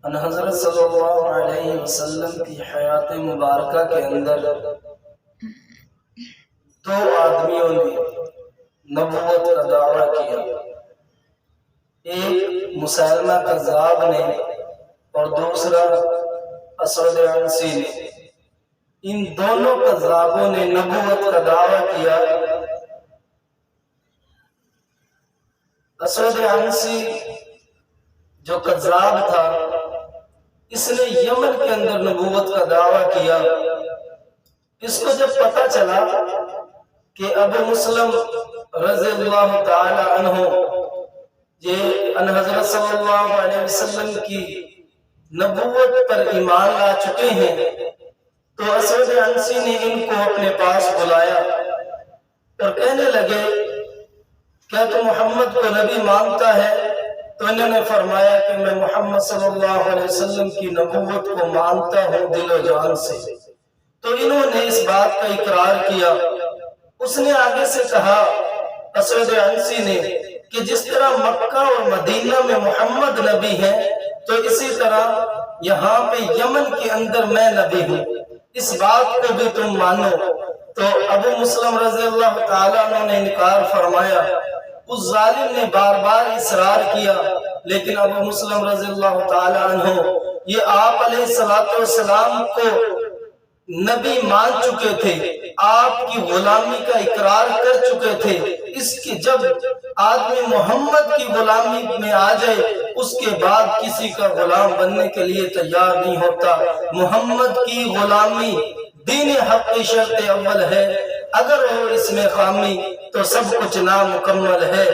ان حضرت صلی اللہ علیہ وسلم کی حیات مبارکہ کے اندر دو آدمیوں نے نبوت کا دعویٰ کیا، ایک مسیلمہ کذاب نے اور دوسرا اسود عنسی نے۔ ان دونوں کذابوں نے نبوت کا دعویٰ کیا۔ اسود عنسی جو کذاب تھا، اس نے یمن کے اندر نبوت کا دعویٰ کیا۔ اس کو جب پتہ چلا کہ ابو مسلم رضی اللہ تعالی عنہ یہ ان حضرت صلی اللہ علیہ وسلم کی نبوت پر ایمان لا چکے ہیں، تو اسود عنسی نے ان کو اپنے پاس بلایا اور کہنے لگے کیا تو محمد کو نبی مانتا ہے؟ تو انہوں نے فرمایا کہ میں محمد صلی اللہ علیہ وسلم کی نبوت کو مانتا ہوں دل و جان سے۔ تو انہوں نے اس بات کا اقرار کیا۔ اس نے آگے سے کہا اسود عنسی نے کہ جس طرح مکہ اور مدینہ میں محمد نبی ہے، تو اسی طرح یہاں پہ یمن کے اندر میں نبی ہوں، اس بات کو بھی تم مانو۔ تو ابو مسلم رضی اللہ تعالیٰ عنہ نے انکار فرمایا۔ اس ظالم نے بار بار اصرار کیا، لیکن ابو مسلم رضی اللہ تعالیٰ عنہ یہ آپ علیہ السلام کو نبی مان چکے تھے، آپ کی غلامی کا اقرار کر چکے تھے۔ اس کی جب آدمی محمد کی غلامی میں آ جائے، اس کے بعد کسی کا غلام بننے کے لیے تیار نہیں ہوتا۔ محمد کی غلامی دین حق کی شرط اول ہے، اگر ہو اس میں خامی تو سب کچھ نامکمل ہے۔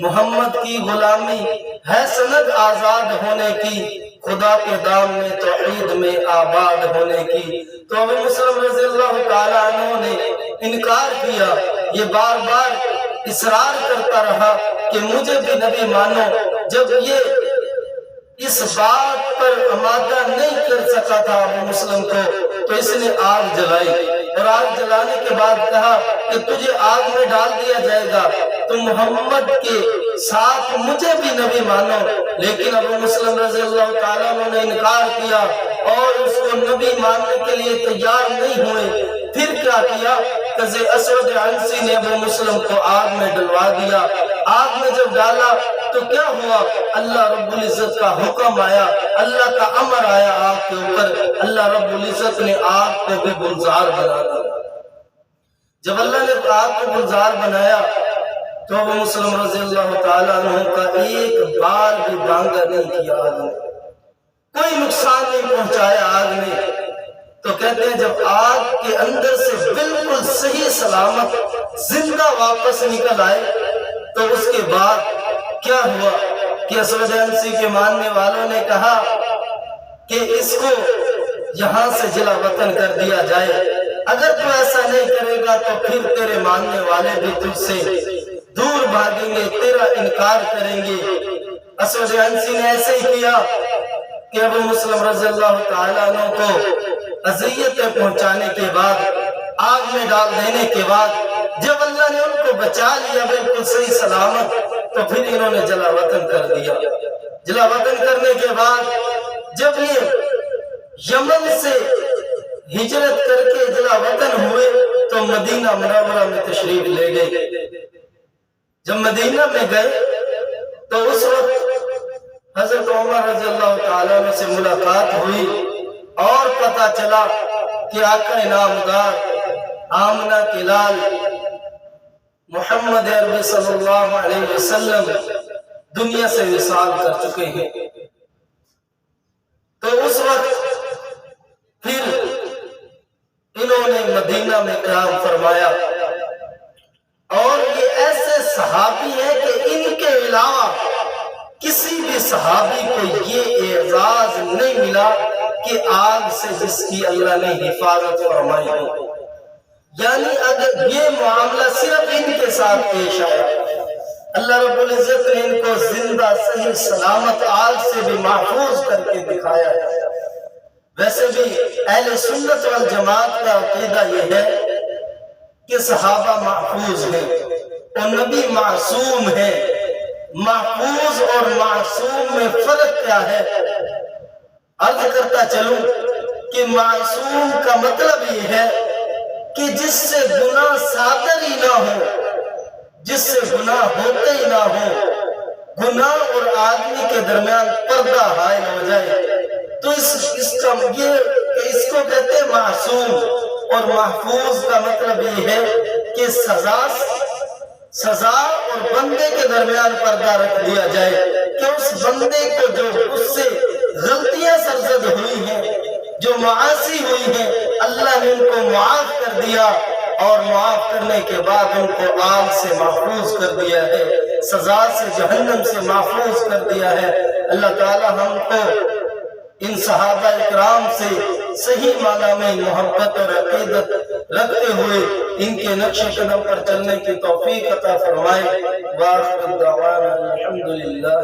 محمد کی غلامی ہے سند آزاد ہونے کی، خدا کے دام میں توحید میں آباد ہونے کی۔ تو ابو مسلم رضی اللہ تعالیٰ عنہ نے انکار کیا، یہ بار بار اصرار کرتا رہا کہ مجھے بھی نبی مانو۔ جب یہ اس بات پر آمادہ نہیں کر سکا تھا ابو مسلم کو، تو اس نے آگ جلائی اور آگ جلانے کے بعد کہا کہ تجھے آگ میں ڈال دیا جائے گا، تو محمد کے ساتھ مجھے بھی نبی مانو۔ لیکن ابو مسلم رضی اللہ تعالیٰ نے انکار کیا اور اس کو نبی ماننے کے لیے تیار نہیں ہوئے۔ پھر کیا کیا کہ اسود عنسی نے ابو مسلم کو آگ میں ڈلوا دیا۔ آگ میں جب ڈالا تو کیا ہوا؟ اللہ رب العزت کا حکم آیا، اللہ کا امر آیا آگ کے اوپر۔ اللہ رب العزت نے آگ کو بھی گلزار بنا دیا۔ جب اللہ نے آگ کو گلزار بنایا تو ابو مسلم رضی اللہ تعالیٰ عنہ کا ایک بال بھی بانگا نہیں کیا آگ نے، کوئی نقصان نہیں پہنچایا آگ نے۔ تو کہتے ہیں جب آگ کے اندر سے بالکل صحیح سلامت زندہ واپس نکل آئے، تو اس کے بعد کیا ہوا کہ اسود عنسی کے ماننے والوں نے کہا کہ اس کو یہاں سے جلا وطن کر دیا جائے، اگر تو ایسا نہیں کرے گا تو پھر تیرے ماننے والے بھی تجھ سے دور بھاگیں گے، تیرا انکار کریں گے۔ اسود عنسی نے ایسے ہی کیا کہ ابو مسلم رضی اللہ تعالیٰ عنہ کو اذیتیں پہنچانے کے بعد، آگ میں ڈال دینے کے بعد، جب اللہ نے ان کو بچا لیا بالکل صحیح سلامت، تو پھر انہوں نے جلا وطن کر دیا۔ جلا وطن کرنے کے بعد جب یہ یمن سے ہجرت کر کے جلا وطن ہوئے تو مدینہ منورہ میں تشریف لے گئے۔ جب مدینہ میں گئے تو اس وقت حضرت عمر رضی اللہ تعالیٰ عنہ سے ملاقات ہوئی اور پتہ چلا کہ آقا نامدار آمنہ کے لال محمد عربی صلی اللہ علیہ وسلم دنیا سے وصال کر چکے ہیں۔ تو اس وقت پھر انہوں نے مدینہ میں قیام فرمایا، اور یہ ایسے صحابی ہیں کہ ان کے علاوہ کسی بھی صحابی کو یہ اعزاز نہیں ملا کہ آگ سے جس کی اللہ نے حفاظت فرمائی ہو۔ یعنی اگر یہ معاملہ صرف ان کے ساتھ پیش آیا، اللہ رب العزت نے ان کو زندہ صحیح سلامت آگ سے بھی محفوظ کر کے دکھایا ہے۔ ویسے بھی اہل سنت والجماعت کا عقیدہ یہ ہے کہ صحابہ محفوظ ہیں اور نبی معصوم ہے۔ محفوظ اور معصوم میں فرق کیا ہے؟ عرض کرتا چلوں کہ معصوم کا مطلب یہ ہے کہ جس سے گناہ صادر ہی نہ ہو، جس سے گناہ ہوتے ہی نہ ہو، گناہ اور آدمی کے درمیان پردہ حائل ہو جائے، تو اس کو کہتے ہیں معصوم۔ اور محفوظ کا مطلب یہ ہے کہ سزا اور بندے کے درمیان پردہ رکھ دیا جائے، کہ اس بندے کو جو اس سے غلطیاں سرزد ہوئی ہیں، جو معاصی ہوئی ہیں، اللہ نے ان کو معاف کر دیا، اور معاف کرنے کے بعد ان کو آگ سے محفوظ کر دیا ہے، سزا سے، جہنم سے محفوظ کر دیا ہے۔ اللہ تعالی ہم کو ان صحابہ اکرام سے صحیح معنی میں محبت اور عقیدت رکھتے ہوئے ان کے نقش قدم پر چلنے کی توفیق عطا فرمائے۔ وآخر دعوانا الحمدللہ۔